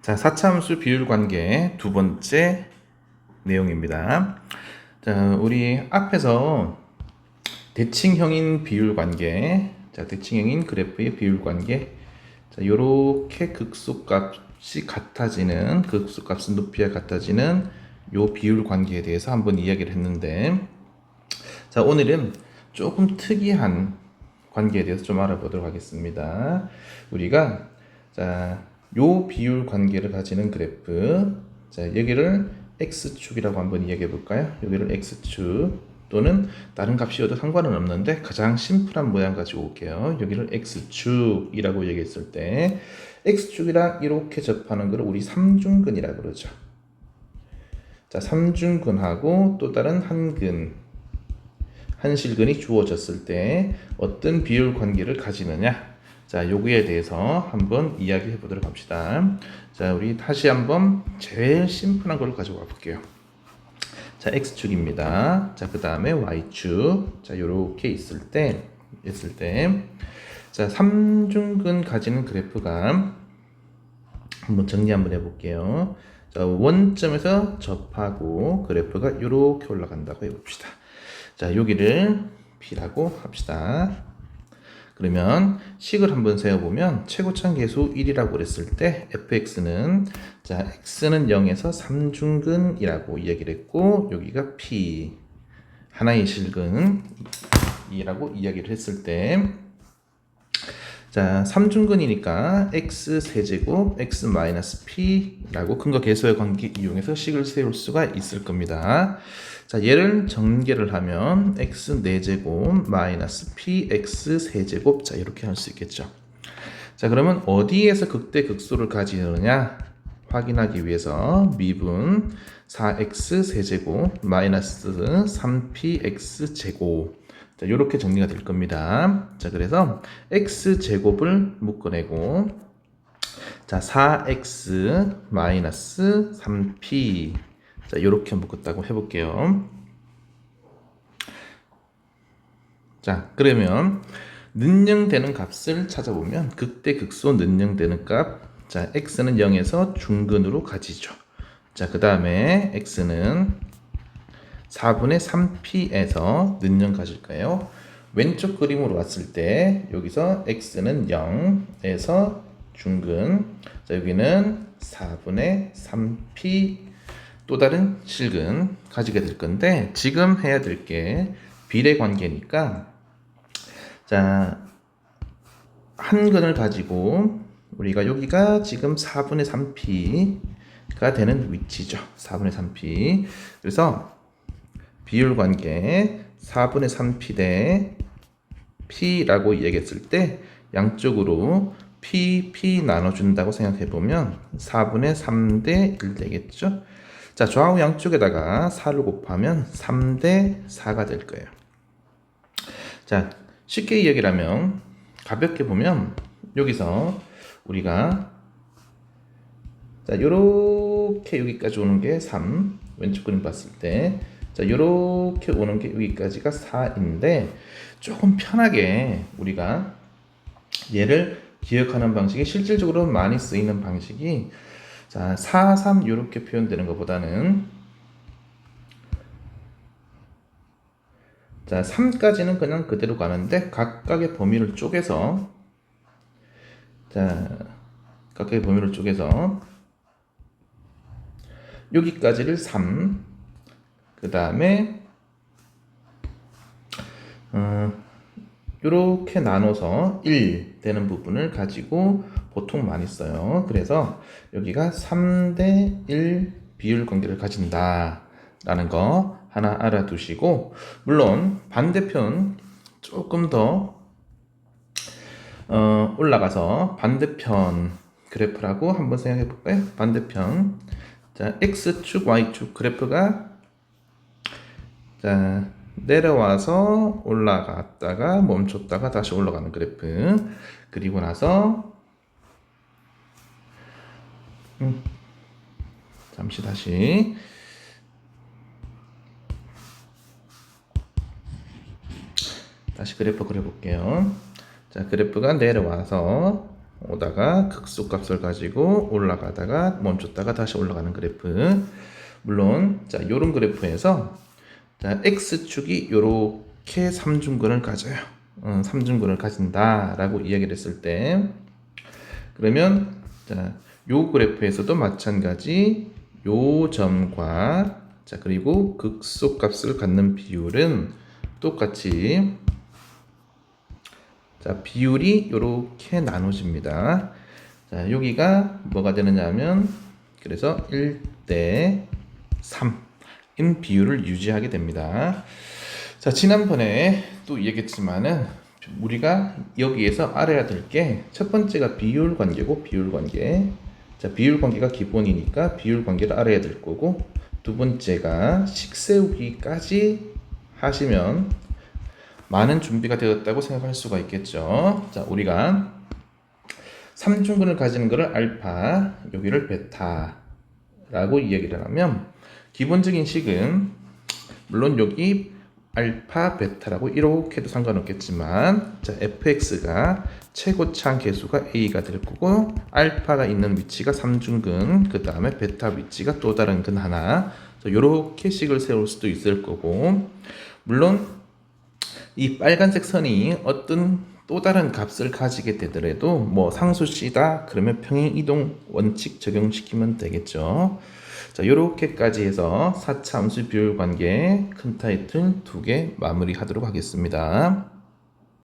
자, 사차함수 비율 관계 두 번째 내용입니다. 자, 우리 앞에서 대칭형인 비율 관계, 자, 대칭형인 그래프의 비율 관계, 자, 요렇게 극소값이 같아지는, 극소값은 높이가 같아지는 요 비율 관계에 대해서 한번 이야기를 했는데, 자, 오늘은 조금 특이한 관계에 대해서 좀 알아보도록 하겠습니다. 우리가, 자, 요 비율 관계를 가지는 그래프, 자, 여기를 x축이라고 한번 이야기해 볼까요? 여기를 x축 또는 다른 값이어도 상관은 없는데 가장 심플한 모양 가지고 올게요. 여기를 x축이라고 얘기했을 때 x축이랑 이렇게 접하는 걸 우리 삼중근이라고 그러죠. 자, 삼중근하고 또 다른 한실근이 주어졌을 때 어떤 비율 관계를 가지느냐, 자, 요거에 대해서 한번 이야기해 보도록 합시다. 자, 우리 다시 한번 제일 심플한 걸 가지고 와 볼게요. 자, x축입니다. 자, 그 다음에 y축. 자, 요렇게 있을 때, 자, 삼중근 가지는 그래프가 한번 정리 한번 해볼게요. 자, 원점에서 접하고 그래프가 요렇게 올라간다고 해봅시다. 자, 여기를 P라고 합시다. 그러면 식을 한번 세워보면 최고참 계수 1이라고 그랬을 때 fx는, 자, x는 0에서 3중근이라고 이야기를 했고, 여기가 P 하나의 실근이라고 이야기를 했을 때, 자, 3중근이니까 x 세제곱 x 마이너스 p라고 근거 계수의 관계 이용해서 식을 세울 수가 있을 겁니다. 자, 얘를 전개를 하면 x 4제곱 마이너스 px 세제곱, 자, 이렇게 할 수 있겠죠. 자, 그러면 어디에서 극대 극소를 가지느냐 확인하기 위해서 미분 4x 세제곱 마이너스 3px 제곱, 자, 이렇게 정리가 될 겁니다. 자, 그래서 x 제곱을 묶어내고, 자, 4x 마이너스 3p, 자, 이렇게 묶었다고 해볼게요. 자, 그러면 능량되는 값을 찾아보면 극대 극소 능량되는 값, 자, x는 0에서 중근으로 가지죠. 자, 그 다음에 x는 4분의 3p에서 는영 가질까요? 왼쪽 그림으로 왔을 때 여기서 x는 0에서 중근, 자, 여기는 4분의 3p 또 다른 실근 가지게 될 건데, 지금 해야 될 게 비례 관계니까, 자, 한 근을 가지고 우리가 여기가 지금 4분의 3p가 되는 위치죠. 4분의 3p. 그래서 비율 관계 4분의 3p 대 p라고 얘기했을 때 양쪽으로 p 나눠준다고 생각해보면 4분의 3 대 1 되겠죠. 자, 좌우 양쪽에다가 4를 곱하면 3 대 4가 될 거예요. 자, 쉽게 이야기를 하면, 가볍게 보면 여기서 우리가, 자, 요렇게 여기까지 오는 게 3, 왼쪽 그림 봤을 때, 자, 요렇게 오는 게 여기까지가 4인데, 조금 편하게 우리가 얘를 기억하는 방식이, 실질적으로 많이 쓰이는 방식이, 자, 4, 3 요렇게 표현되는 것보다는, 자, 3까지는 그냥 그대로 가는데 각각의 범위를 쪼개서, 자, 각각의 범위를 쪼개서 여기까지를 3, 그 다음에 이렇게 나눠서 1 되는 부분을 가지고 보통 많이 써요. 그래서 여기가 3대 1 비율 관계를 가진다 라는 거 하나 알아두시고, 물론 반대편 조금 더 올라가서 반대편 그래프라고 한번 생각해 볼까요? 반대편, 자, x축 y축 그래프가, 자, 내려와서 올라갔다가 멈췄다가 다시 올라가는 그래프. 그리고 나서 잠시 다시 그래프 그려볼게요. 자, 그래프가 내려와서 오다가 극소값을 가지고 올라가다가 멈췄다가 다시 올라가는 그래프. 물론 자 요런 그래프에서 자 x축이 요렇게 삼중근을 가져요. 삼중근을 가진다라고 이야기를 했을 때 그러면 자 요 그래프에서도 마찬가지 요 점과 자 그리고 극소값을 갖는 비율은 똑같이 자 비율이 요렇게 나눠집니다. 자 여기가 뭐가 되느냐 하면 그래서 1대 3인 비율을 유지하게 됩니다. 자 지난번에 또 얘기했지만은 우리가 여기에서 알아야 될 게 첫 번째가 비율 관계고 비율 관계. 자 비율 관계가 기본이니까 비율 관계를 알아야 될 거고 두 번째가 식 세우기까지 하시면 많은 준비가 되었다고 생각할 수가 있겠죠. 자 우리가 삼중근을 가지는 것을 알파 여기를 베타라고 이야기를 하면 기본적인 식은 물론 여기 알파 베타라고 이렇게 해도 상관없겠지만 자 fx가 최고차항 계수가 a가 될 거고 알파가 있는 위치가 삼중근 그 다음에 베타 위치가 또 다른 근 하나 이렇게 식을 세울 수도 있을 거고 물론 이 빨간색 선이 어떤 또 다른 값을 가지게 되더라도 뭐 상수시다 그러면 평행 이동 원칙 적용시키면 되겠죠. 자, 이렇게까지 해서 4차 함수 비율 관계 큰 타이틀 2개 마무리하도록 하겠습니다.